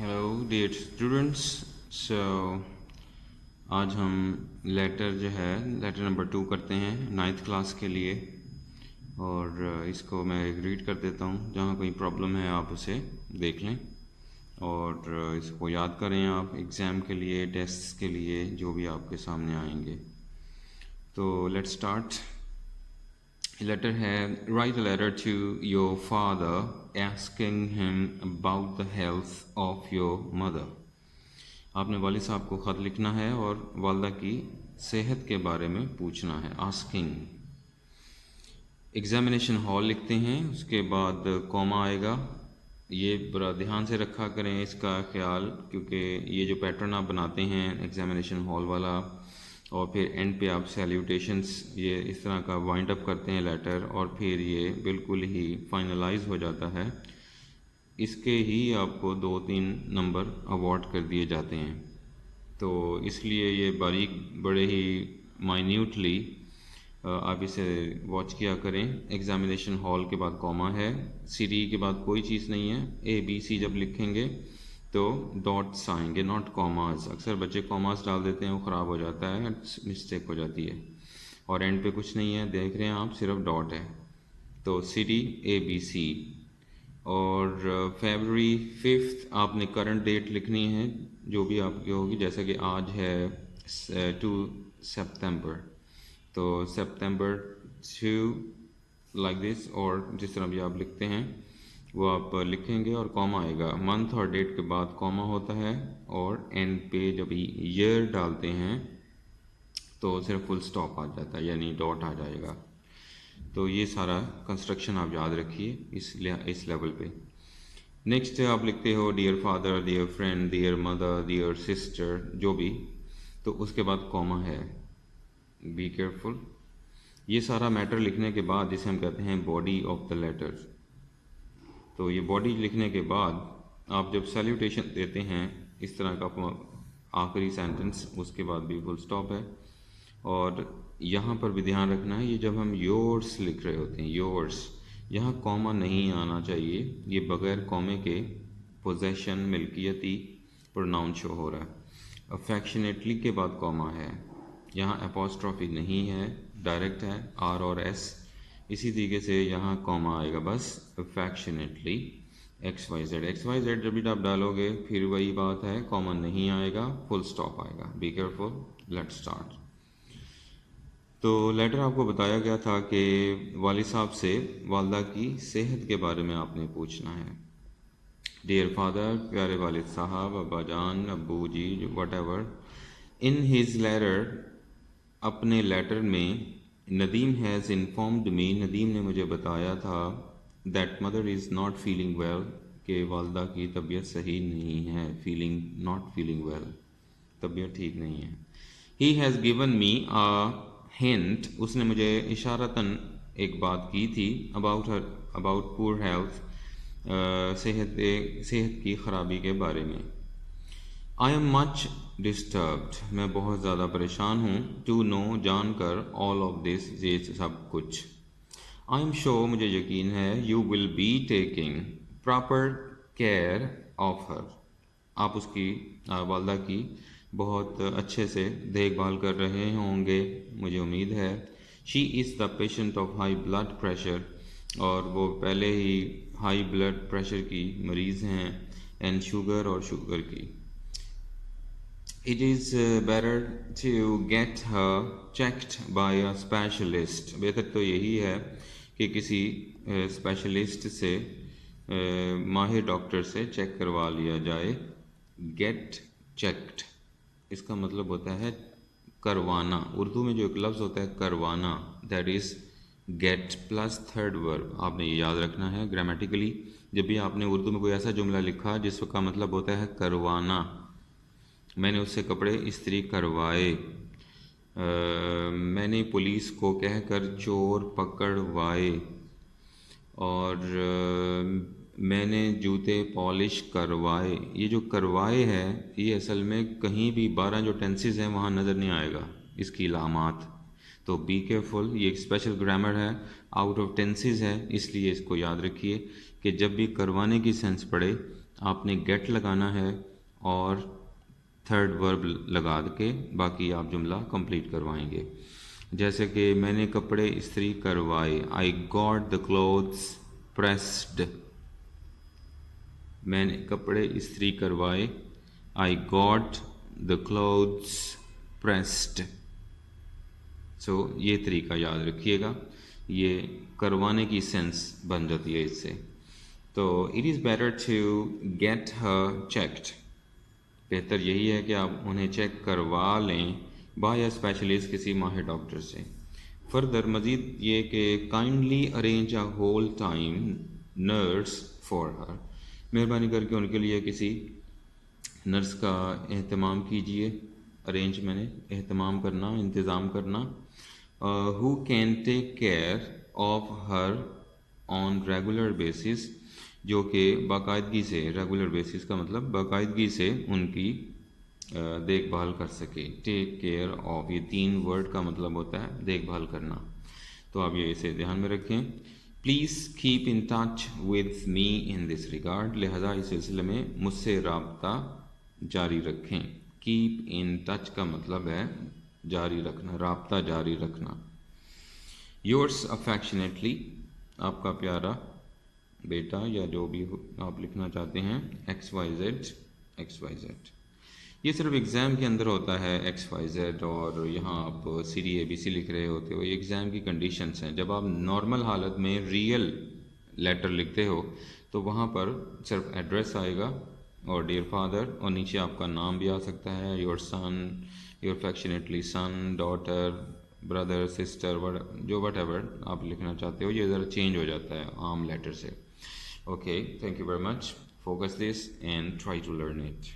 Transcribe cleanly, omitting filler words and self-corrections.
Hello dear students. سو آج ہم letter جو ہے لیٹر نمبر 2 کرتے ہیں 9th کلاس کے لیے، اور اس کو میں ریڈ کر دیتا ہوں. جہاں کوئی پرابلم ہے آپ اسے دیکھ لیں اور اس کو یاد کریں آپ ایگزام کے لیے، ٹیسٹ کے لیے، جو بھی آپ کے سامنے آئیں گے. تو لیٹ اسٹارٹ. لیٹر ہے write a letter to your father asking him about the health of your mother. آپ نے والد صاحب کو خط لکھنا ہے اور والدہ کی صحت کے بارے میں پوچھنا ہے. asking. ایگزامینیشن ہال لکھتے ہیں، اس کے بعد کوما آئے گا. یہ بڑا دھیان سے رکھا کریں اس کا خیال، کیونکہ یہ جو پیٹرن آپ بناتے ہیں ایگزامینیشن ہال والا، اور پھر اینڈ پہ آپ سیلیوٹیشنس یہ اس طرح کا وائنڈ اپ کرتے ہیں لیٹر، اور پھر یہ بالکل ہی فائنلائز ہو جاتا ہے. اس کے ہی آپ کو 2-3 نمبر اوارڈ کر دیے جاتے ہیں. تو اس لیے یہ باریک بڑے ہی مائنیوٹلی آپ اسے واچ کیا کریں. ایگزامینیشن ہال کے بعد کوما ہے، سی ڈی کے بعد کوئی چیز نہیں ہے. اے بی سی جب لکھیں گے تو ڈاٹس آئیں گے، ناٹ کوماز. اکثر بچے کوماز ڈال دیتے ہیں، وہ خراب ہو جاتا ہے، مسٹیک ہو جاتی ہے. اور اینڈ پہ کچھ نہیں ہے، دیکھ رہے ہیں آپ، صرف ڈاٹ ہے. تو C D A B C. اور فیبرری 5 آپ نے کرنٹ ڈیٹ لکھنی ہے جو بھی آپ کی ہوگی. جیسا کہ آج ہے 2 سپتمبر، تو سپتمبر 2 لائک دس، اور جس طرح بھی آپ لکھتے ہیں وہ آپ لکھیں گے اور کوما آئے گا. منتھ اور ڈیٹ کے بعد کوما ہوتا ہے، اور اینڈ پہ جب ایئر ڈالتے ہیں تو صرف فل سٹاپ آ جاتا ہے، یعنی ڈاٹ آ جائے گا. تو یہ سارا کنسٹرکشن آپ یاد رکھیے اس لیول پہ. نیکسٹ آپ لکھتے ہو dear father, dear friend, dear mother, dear sister, جو بھی، تو اس کے بعد کوما ہے. Be careful. یہ سارا میٹر لکھنے کے بعد جسے ہم کہتے ہیں باڈی آف دا لیٹر. تو یہ باڈی لکھنے کے بعد آپ جب سیلیوٹیشن دیتے ہیں اس طرح کا آخری سینٹنس، اس کے بعد بھی فل سٹاپ ہے. اور یہاں پر بھی دھیان رکھنا ہے، یہ جب ہم یورس لکھ رہے ہوتے ہیں، یورس، یہاں کوما نہیں آنا چاہیے. یہ بغیر کومے کے پوزیشن، ملکیتی پروناؤن شو ہو رہا ہے. افیکشنیٹلی کے بعد کوما ہے، یہاں اپوسٹرافی نہیں ہے، ڈائریکٹ ہے آر اور ایس. اسی طریقے سے یہاں کوما آئے گا بس affectionately. X Y Z, X Y Z جب بھی آپ ڈالو گے پھر وہی بات ہے، کوما نہیں آئے گا، فل سٹاپ آئے گا. Be careful. Let start. تو لیٹر آپ کو بتایا گیا تھا کہ والد صاحب سے والدہ کی صحت کے بارے میں آپ نے پوچھنا ہے. ڈیئر فادر، پیارے والد صاحب، ابا جان، ابو جی، whatever. In his letter, اپنے لیٹر میں، Nadeem has informed me, Nadeem نے مجھے بتایا تھا، that mother is not feeling well, کہ والدہ کی طبیعت صحیح نہیں ہے. فیلنگ، ناٹ فیلنگ ویل، طبیعت ٹھیک نہیں ہے. He has given me a hint, اس نے مجھے اشارتاً ایک بات کی تھی، اباؤٹ پور ہیلتھ، صحت کی خرابی کے بارے میں. آئی ایم مچ ڈسٹربڈ، میں بہت زیادہ پریشان ہوں. ٹو نو، جان کر، آل آف دس، یہ سب کچھ. آئی ایم شیور، مجھے یقین ہے، you will be taking proper care of her, آپ اس کی، والدہ کی بہت اچھے سے دیکھ بھال کر رہے ہوں گے، مجھے امید ہے. She is the patient of high blood pressure, اور وہ پہلے ہی ہائی بلڈ پریشر کی مریض ہیں، اینڈ شوگر، اور شوگر کی. It is better to get her checked by a specialist. بہتر تو یہی ہے کہ کسی اسپیشلسٹ سے، ماہر ڈاکٹر سے چیک کروا لیا جائے. گیٹ چیکڈ، اس کا مطلب ہوتا ہے کروانا. اردو میں جو ایک لفظ ہوتا ہے کروانا، that is get plus third verb. آپ نے یہ یاد رکھنا ہے گرامیٹیکلی. جب بھی آپ نے اردو میں کوئی ایسا جملہ لکھا جس کا مطلب ہوتا ہے کروانا، میں نے اس سے کپڑے استری کروائے، میں نے پولیس کو کہہ کر چور پکڑوائے، اور میں نے جوتے پالش کروائے. یہ جو کروائے ہے، یہ اصل میں کہیں بھی 12 جو ٹینسز ہیں وہاں نظر نہیں آئے گا اس کی علامات. تو بی کیئرفل. یہ ایک اسپیشل گرامر ہے، آؤٹ آف ٹینسز ہے، اس لیے اس کو یاد رکھیے کہ جب بھی کروانے کی سینس پڑے آپ نے گیٹ لگانا ہے اور تھرڈ ورب لگا کے باقی آپ جملہ کمپلیٹ کروائیں گے. جیسے کہ میں نے کپڑے استری کروائے, I got the clothes pressed. میں نے کپڑے استری کروائے, I got the clothes pressed. So یہ طریقہ یاد رکھیے گا, یہ کروانے کی سینس بن جاتی ہے اس سے. تو it is better to get her checked, بہتر یہی ہے کہ آپ انہیں چیک کروا لیں بائی اے اسپیشلسٹ, کسی ماہر ڈاکٹر سے. فردر مزید یہ کہ kindly arrange a whole time nurse for her, مہربانی کر کے ان کے لیے کسی نرس کا اہتمام کیجیے. ارینج میں نے اہتمام کرنا, انتظام کرنا. Who can take care of Hare on regular basis, جو کہ باقاعدگی سے, ریگولر بیسس کا مطلب باقاعدگی سے ان کی دیکھ بھال کر سکے. ٹیک کیئر آف, یہ 3 ورڈ کا مطلب ہوتا ہے دیکھ بھال کرنا, تو آپ یہ اسے دھیان میں رکھیں. Please keep in touch with me in this regard, لہذا اس سلسلے میں مجھ سے رابطہ جاری رکھیں. کیپ ان ٹچ کا مطلب ہے جاری رکھنا, رابطہ جاری رکھنا. یورس افیکشنیٹلی, آپ کا پیارا بیٹا یا جو بھی آپ لکھنا چاہتے ہیں, XYZ XYZ. یہ صرف ایگزام کے اندر ہوتا ہے XYZ, اور یہاں آپ CDABC لکھ رہے ہوتے ہو, یہ ایگزام کی کنڈیشنز ہیں. جب آپ نارمل حالت میں ریئل لیٹر لکھتے ہو تو وہاں پر صرف ایڈریس آئے گا اور ڈیئر فادر, اور نیچے آپ کا نام بھی آ سکتا ہے, your son, your affectionately son, daughter, brother, sister, جو وٹ ایور آپ لکھنا چاہتے ہو, یہ ذرا چینج ہو جاتا ہے عام لیٹر سے. Okay, thank you very much. Focus this and try to learn it.